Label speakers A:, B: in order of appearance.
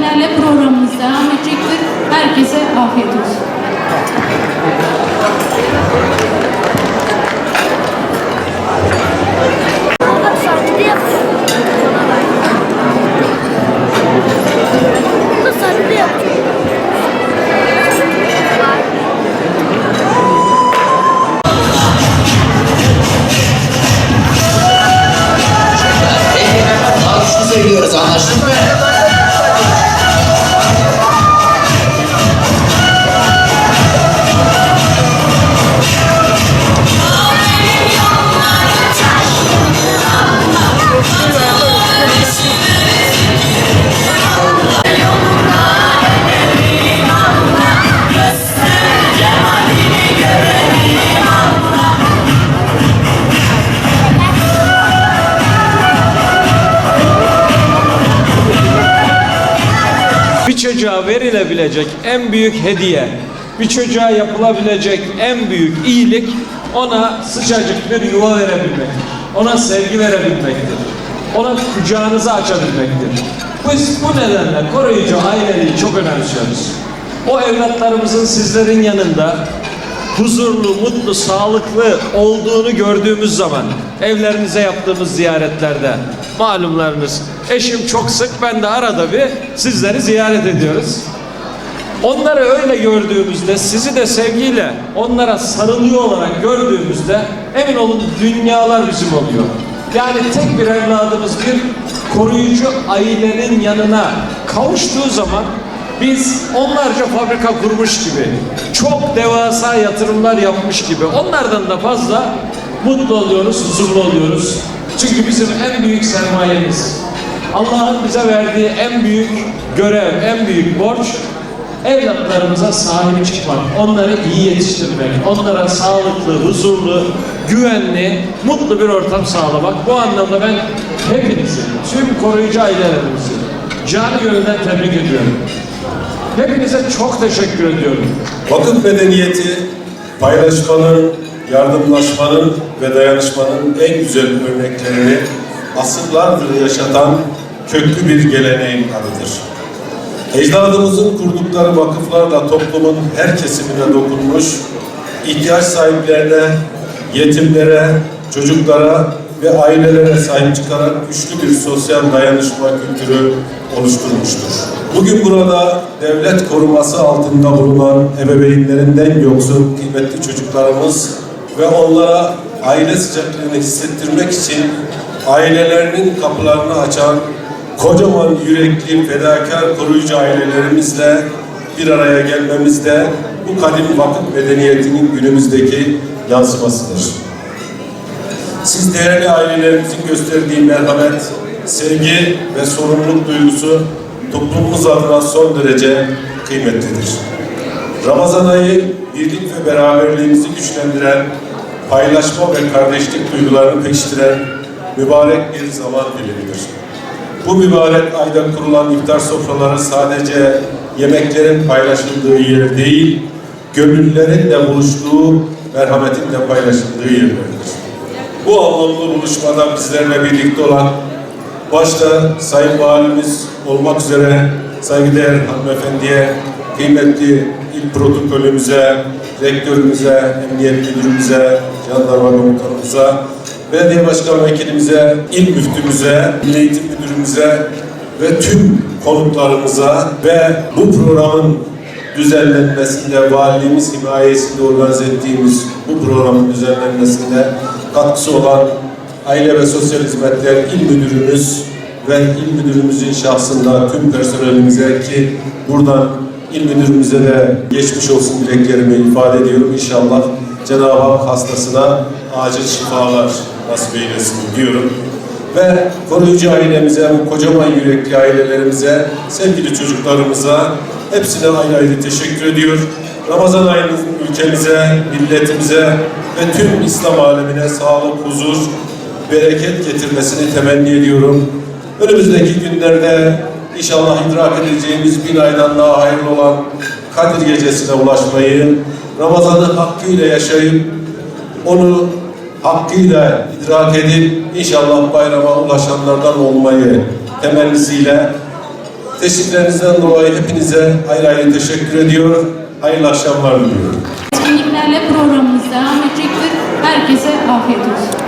A: hediyelerle programımız devam edecektir. Herkese afiyet olsun.
B: Söylüyoruz, anlaştık mı?
C: Bir çocuğa verilebilecek en büyük hediye, bir çocuğa yapılabilecek en büyük iyilik, ona sıcacık bir yuva verebilmek, ona sevgi verebilmektir, ona kucağınızı açabilmektir. Biz bu nedenle koruyucu aileliği çok önemsiyoruz. O evlatlarımızın sizlerin yanında huzurlu, mutlu, sağlıklı olduğunu gördüğümüz zaman evlerinize yaptığımız ziyaretlerde malumlarınız eşim çok sık, ben de arada bir sizleri ziyaret ediyoruz. Onları öyle gördüğümüzde, sizi de sevgiyle onlara sarılıyor olarak gördüğümüzde emin olun dünyalar bizim oluyor. Yani tek bir evladımız bir koruyucu ailenin yanına kavuştuğu zaman biz onlarca fabrika kurmuş gibi, çok devasa yatırımlar yapmış gibi onlardan da fazla mutlu oluyoruz, huzurlu oluyoruz. Çünkü bizim en büyük sermayemiz, Allah'ın bize verdiği en büyük görev, en büyük borç, evlatlarımıza sahip çıkmak, onları iyi yetiştirmek, onlara sağlıklı, huzurlu, güvenli, mutlu bir ortam sağlamak. Bu anlamda ben hepinizi, tüm koruyucu ailelerimizi canı gönülden tebrik ediyorum. Hepinize çok teşekkür ediyorum.
D: Vakıf medeniyeti, paylaşmanın, yardımlaşmanın ve dayanışmanın en güzel örneklerini asırlardır yaşatan köklü bir geleneğin adıdır. Ecdadımızın kurdukları vakıflarla toplumun her kesimine dokunmuş, ihtiyaç sahiplerine, yetimlere, çocuklara ve ailelere sahip çıkarak güçlü bir sosyal dayanışma kültürü oluşturmuştur. Bugün burada devlet koruması altında bulunan ebeveynlerinden yoksun kıymetli çocuklarımız ve onlara aile sıcaklığını hissettirmek için ailelerinin kapılarını açan kocaman yürekli, fedakar koruyucu ailelerimizle bir araya gelmemizde bu kadim vakıf medeniyetinin günümüzdeki yansımasıdır. Siz değerli ailelerimizin gösterdiği merhamet, sevgi ve sorumluluk duygusu toplumumuz adına son derece kıymetlidir. Ramazan ayı birlik ve beraberliğimizi güçlendiren, paylaşma ve kardeşlik duygularını pekiştiren mübarek bir zaman dilimidir. Bu mübarek ayda kurulan iftar sofraları sadece yemeklerin paylaşıldığı yer değil, gönüllerin de buluştuğu, merhametin de paylaşıldığı yerlerdir. Bu anlamlı buluşmada bizlerle birlikte olan, başta Sayın Valimiz olmak üzere saygıdeğer hanımefendiye, kıymetli il protokolümüze, rektörümüze, emniyet müdürümüze, jandarma komutanımıza, belediye başkan vekilimize, il müftümüze, milli eğitim müdürümüze ve tüm konuklarımıza ve bu programın düzenlenmesinde, valiliğimiz himayesinde organize ettiğimiz bu programın düzenlenmesinde katkısı olan Aile ve Sosyal Hizmetler İl Müdürümüz ve İl Müdürümüzün şahsında tüm personelimize, ki buradan İl Müdürümüze de geçmiş olsun dileklerimi ifade ediyorum. İnşallah Cenab-ı Hak hastasına acil şifalar nasip eylesin diyorum. Ve koruyucu ailemize, bu kocaman yürekli ailelerimize, sevgili çocuklarımıza hepsine ayrı ayrı teşekkür ediyor. Ramazan ayının ülkemize, milletimize ve tüm İslam alemine sağlık, huzur, bereket getirmesini temenni ediyorum. Önümüzdeki günlerde İnşallah idrak edeceğimiz 1000 aydan daha hayırlı olan Kadir Gecesi'ne ulaşmayı, Ramazan'ı hakkıyla yaşayıp, onu hakkıyla idrak edip, inşallah bayrama ulaşanlardan olmayı temennisiyle Teşekkürlerinizden dolayı hepinize ayrı ayrı teşekkür ediyor. Hayırlı akşamlar diliyorum.
A: Etkinliklerle programımız devam edecektir. Herkese afiyet olsun.